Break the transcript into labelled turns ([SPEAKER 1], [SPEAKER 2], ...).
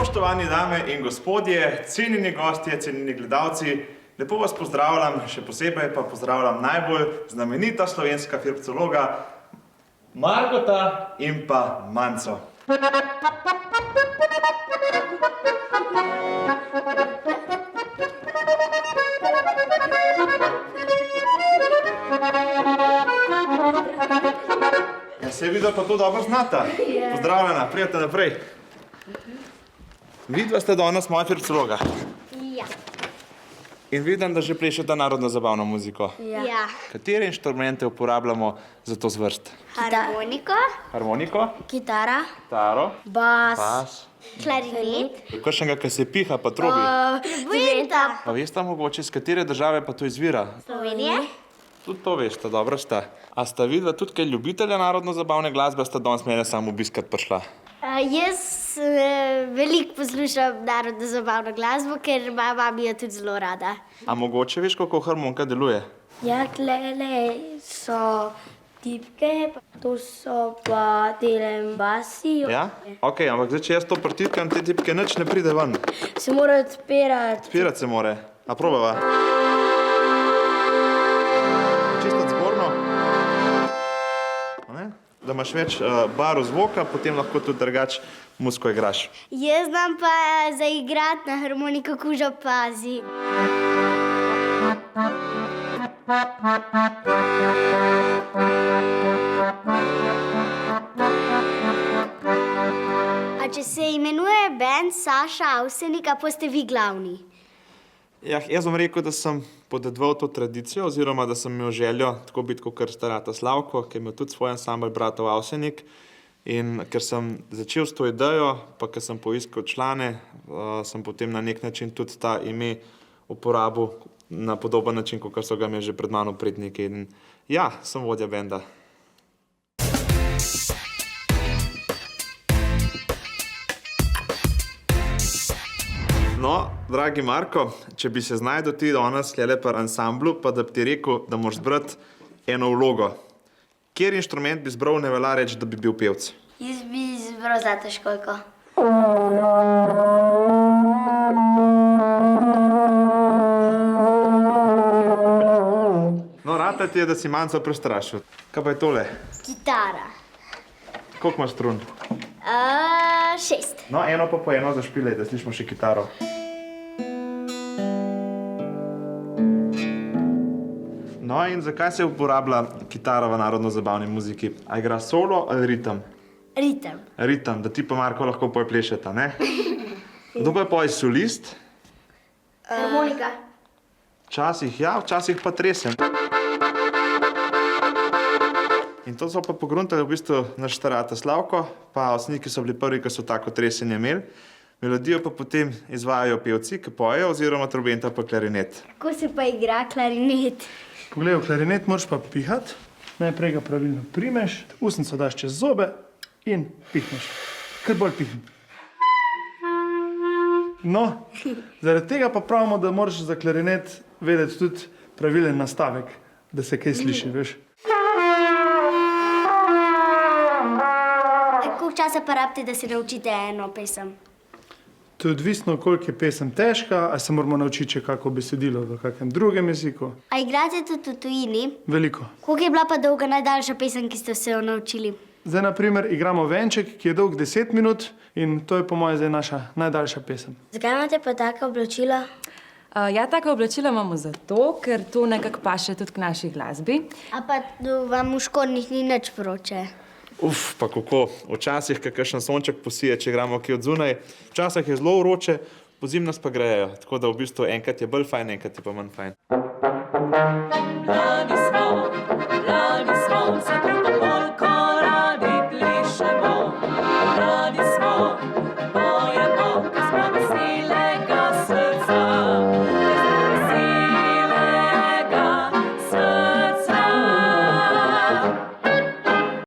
[SPEAKER 1] Spoštovani dame in gospodje, cenjeni gostje, cenjeni gledalci, lepo vas pozdravljam, še posebej pa pozdravljam najbolj znamenita slovenska filmologa Margota in pa Manco. Ja, se vidi, da pa to dobro znata. Pozdravljena, prijete naprej. Vidva ste danes moja filmologa.
[SPEAKER 2] Ja.
[SPEAKER 1] In vidim, da že plešete narodno zabavno muziko.
[SPEAKER 2] Ja.
[SPEAKER 1] Katere inštrumente uporabljamo za to zvrst?
[SPEAKER 2] Harmoniko,
[SPEAKER 1] Harmoniko,
[SPEAKER 2] kitara,
[SPEAKER 1] taro,
[SPEAKER 2] bas, klarinet,
[SPEAKER 1] kakšnega, ki se piha pa trobi.
[SPEAKER 2] trubeta.
[SPEAKER 1] Pa veste mogoče, iz katere države pa to izvira?
[SPEAKER 2] Slovenije.
[SPEAKER 1] Tudi to veste, dobro sta. A sta vidva tudi kaj ljubitelja narodno zabavne glasbe, sta danes mene samo obiskat prišla?
[SPEAKER 2] Jaz veliko poslušam narodno zabavno glasbo, ker mama mi jo tudi zelo rada.
[SPEAKER 1] A mogoče veš, kako harmonika deluje?
[SPEAKER 2] Ja, tlele so tipke, to so pa tele basi.
[SPEAKER 1] Ja? Ok, ampak zdaj, če jaz to pritikam, te tipke nič ne pride ven.
[SPEAKER 2] Se mora odpirati.
[SPEAKER 1] Odpirati se more. A probava. Čisto zgorno. A ne? Da imaš več barv zvoka, potem lahko tudi drugač muziko igraš.
[SPEAKER 2] Jaz znam pa zaigrati na harmoniko Kuža pazi. A če se imenuje band Saša Avsenika, pa ste vi glavni?
[SPEAKER 1] Ja, jaz bom rekel, da sem podedoval to tradicijo, oziroma da sem imel željo tako biti kot starata Slavko, ki je imel tudi svoj ansambel bratov Avsenik. In ker sem začel s to idejo, pa ker sem poiskal člane, sem potem na nek način tudi ta ime uporabil na podoben način, kot so ga imeli že pred mano predniki. In ja, sem vodja benda. No, dragi Marko, če bi se znajdel ti danes tule pri ansamblu, pa da bi ti rekel, da moraš zbrati eno vlogo. Kjer inštrument bi zbral, ne velja reči, da bi bil pevec?
[SPEAKER 2] Jaz bi zbral zlato školjko.
[SPEAKER 1] No, rata ti je, da si Manco prestrašil. Kaj pa je tole?
[SPEAKER 2] Kitara.
[SPEAKER 1] Koliko imaš strun?
[SPEAKER 2] 6.
[SPEAKER 1] No, eno pa po eno zašpilej, da slišimo še kitaro. No, in zakaj se uporablja kitara v narodno-zabavni muziki? A igra solo ali ritem?
[SPEAKER 2] Ritem.
[SPEAKER 1] Ritem, da ti pa Marko lahko poj plešeta, ne? Kdo pa je poj solist?
[SPEAKER 2] Harmonika.
[SPEAKER 1] Včasih ja, včasih pa tresem. In to so pa pogruntali v bistvu naš starata Slavko, pa Avseniki so bili prvi, ki so tako tresenje imeli. Melodijo pa potem izvajajo pevci, ki pojejo, oziroma trobenta pa klarinet.
[SPEAKER 2] Kako se pa igra klarinet?
[SPEAKER 3] Poglej, v klarinet moraš pa pihati. Najprej ga pravilno primeš, usnico daš čez zobe in pihneš. Kar bolj pihni. No, zaradi tega pa pravimo, da moraš za klarinet vedeti tudi pravilen nastavek, da se kaj sliši, veš.
[SPEAKER 2] Koliko časa pa rabite, da se naučite eno pesem?
[SPEAKER 3] To je odvisno, koliko je pesem težka, a se moramo naučiti še kako besedilo v kakem drugem jeziku.
[SPEAKER 2] A igrate tudi v tujini?
[SPEAKER 3] Veliko.
[SPEAKER 2] Koliko je bila pa dolga najdaljša pesem, ki ste se jo naučili?
[SPEAKER 3] Zdaj, na primer, igramo venček, ki je dolg 10 minut in to je po moje zdaj naša najdaljša pesem.
[SPEAKER 2] Zakaj imate pa taka oblačila?
[SPEAKER 4] Ja, taka oblačila imamo zato, ker to nekako paše tudi k naši glasbi.
[SPEAKER 2] A pa vam v škornjih ni nič vroče?
[SPEAKER 1] Uf, pa kako. Včasih, kakšen sonček posije, če igramo kje od zunaj. Včasih je zelo vroče, pozimi nas pa grejejo. Tako da v bistvu enkrat je bolj fajn, enkrat je pa manj fajn.